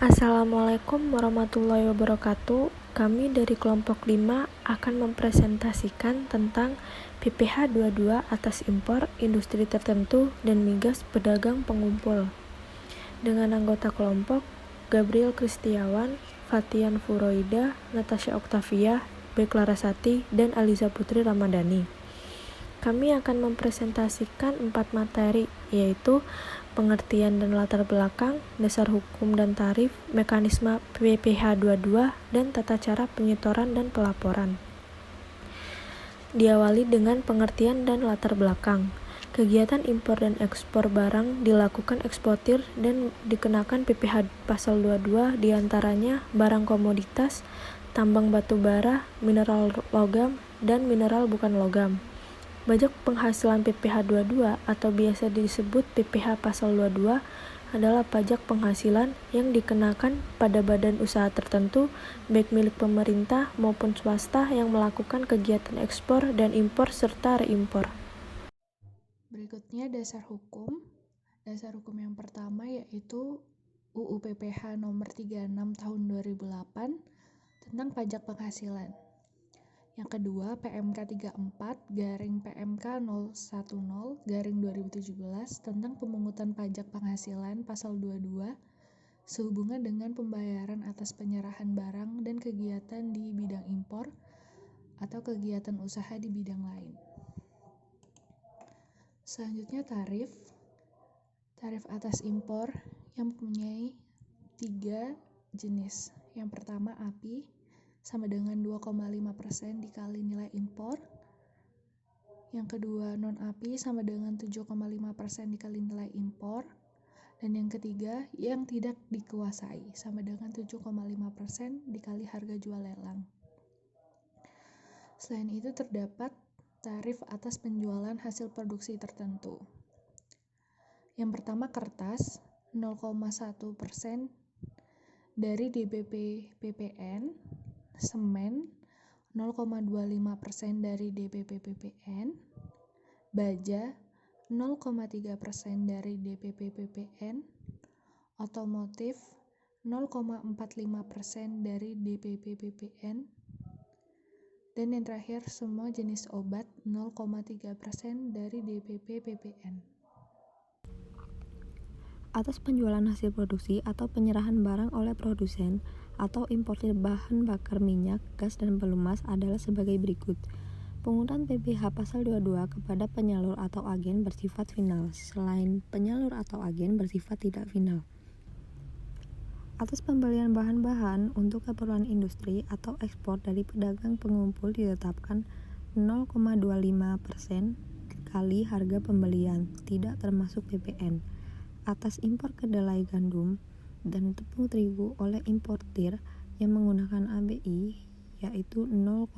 Assalamualaikum warahmatullahi wabarakatuh. Kami dari kelompok 5 akan mempresentasikan tentang PPh 22 atas impor industri tertentu dan migas pedagang pengumpul. Dengan anggota kelompok Gabriel Kristiawan, Fatian Furoida, Natasha Oktavia, Bek Larasati, dan Aliza Putri Ramadhani. Kami akan mempresentasikan 4 materi, yaitu pengertian dan latar belakang, dasar hukum dan tarif, mekanisme PPh 22, dan tata cara penyetoran dan pelaporan. Diawali dengan pengertian dan latar belakang. Kegiatan impor dan ekspor barang dilakukan eksportir dan dikenakan PPh pasal 22 diantaranya barang komoditas, tambang batu bara, mineral logam, dan mineral bukan logam. Pajak penghasilan PPh 22 atau biasa disebut PPh pasal 22 adalah pajak penghasilan yang dikenakan pada badan usaha tertentu, baik milik pemerintah maupun swasta yang melakukan kegiatan ekspor dan impor serta reimpor. Berikutnya dasar hukum. Dasar hukum yang pertama yaitu UU PPh nomor 36 tahun 2008 tentang pajak penghasilan. Yang kedua, PMK 34/PMK 010/2017 tentang pemungutan pajak penghasilan pasal 22 sehubungan dengan pembayaran atas penyerahan barang dan kegiatan di bidang impor atau kegiatan usaha di bidang lain. Selanjutnya tarif. Tarif atas impor yang mempunyai 3 jenis. Yang pertama API sama dengan 2,5% dikali nilai impor. Yang kedua non-API sama dengan 7,5% dikali nilai impor. Dan yang ketiga yang tidak dikuasai sama dengan 7,5% dikali harga jual lelang. Selain itu terdapat tarif atas penjualan hasil produksi tertentu. Yang pertama kertas 0,1% dari DBP PPN, semen 0,25% dari DBP PPN, baja 0,3% dari DBP PPN, otomotif 0,45% dari DBP PPN, dan yang terakhir semua jenis obat 0,3% dari DBP PPN. Atas penjualan hasil produksi atau penyerahan barang oleh produsen atau importir bahan bakar minyak, gas, dan pelumas adalah sebagai berikut. Pungutan PPh pasal 22 kepada penyalur atau agen bersifat final, selain penyalur atau agen bersifat tidak final. Atas pembelian bahan-bahan untuk keperluan industri atau ekspor dari pedagang pengumpul ditetapkan 0,25% kali harga pembelian, tidak termasuk PPN. Atas impor kedelai gandum dan tepung terigu oleh importir yang menggunakan ABI yaitu 0,5%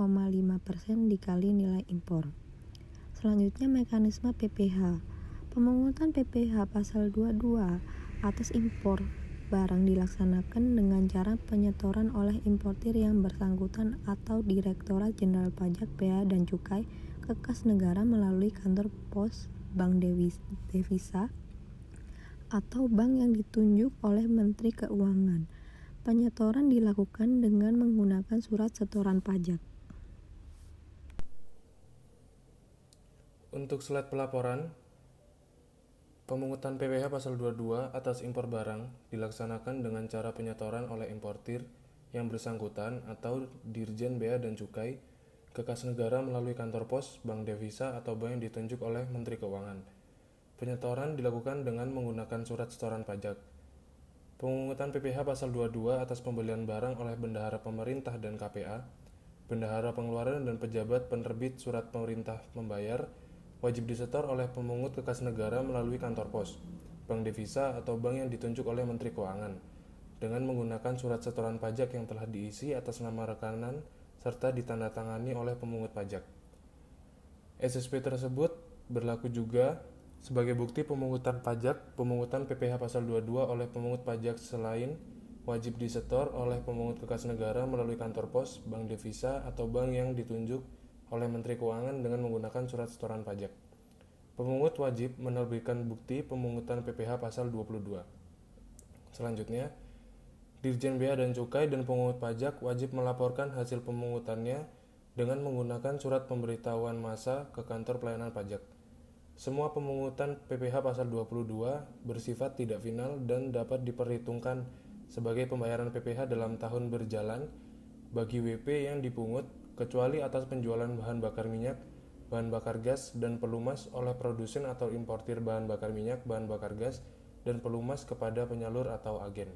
dikali nilai impor. Selanjutnya mekanisme PPh. Pemungutan PPh pasal 22 atas impor barang dilaksanakan dengan cara penyetoran oleh importir yang bersangkutan atau Direktorat Jenderal Pajak, Bea dan Cukai ke kas negara melalui kantor pos bank devisa atau bank yang ditunjuk oleh Menteri Keuangan. Penyetoran dilakukan dengan menggunakan surat setoran pajak. Untuk slide pelaporan, pemungutan PPh pasal 22 atas impor barang dilaksanakan dengan cara penyetoran oleh importir yang bersangkutan atau Dirjen Bea dan Cukai ke kas negara melalui kantor pos, bank devisa, atau bank yang ditunjuk oleh Menteri Keuangan. Penyetoran dilakukan dengan menggunakan surat setoran pajak. Pemungutan PPh pasal 22 atas pembelian barang oleh bendahara pemerintah dan KPA, bendahara pengeluaran dan pejabat penerbit surat pemerintah membayar wajib disetor oleh pemungut ke kas negara melalui kantor pos, bank devisa, atau bank yang ditunjuk oleh Menteri Keuangan dengan menggunakan surat setoran pajak yang telah diisi atas nama rekanan serta ditandatangani oleh pemungut pajak. SSP tersebut berlaku juga sebagai bukti pemungutan pajak pemungutan PPh pasal 22 oleh pemungut pajak selain wajib disetor oleh pemungut ke kas negara melalui kantor pos, bank devisa, atau bank yang ditunjuk oleh Menteri Keuangan dengan menggunakan surat setoran pajak. Pemungut wajib menerbitkan bukti pemungutan PPh pasal 22. Selanjutnya, Dirjen Bea dan Cukai dan pemungut pajak wajib melaporkan hasil pemungutannya dengan menggunakan surat pemberitahuan massa ke kantor pelayanan pajak. Semua pemungutan PPh pasal 22 bersifat tidak final dan dapat diperhitungkan sebagai pembayaran PPh dalam tahun berjalan bagi WP yang dipungut, kecuali atas penjualan bahan bakar minyak, bahan bakar gas, dan pelumas oleh produsen atau importir bahan bakar minyak, bahan bakar gas, dan pelumas kepada penyalur atau agen.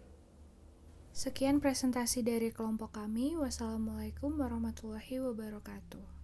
Sekian presentasi dari kelompok kami. Wassalamualaikum warahmatullahi wabarakatuh.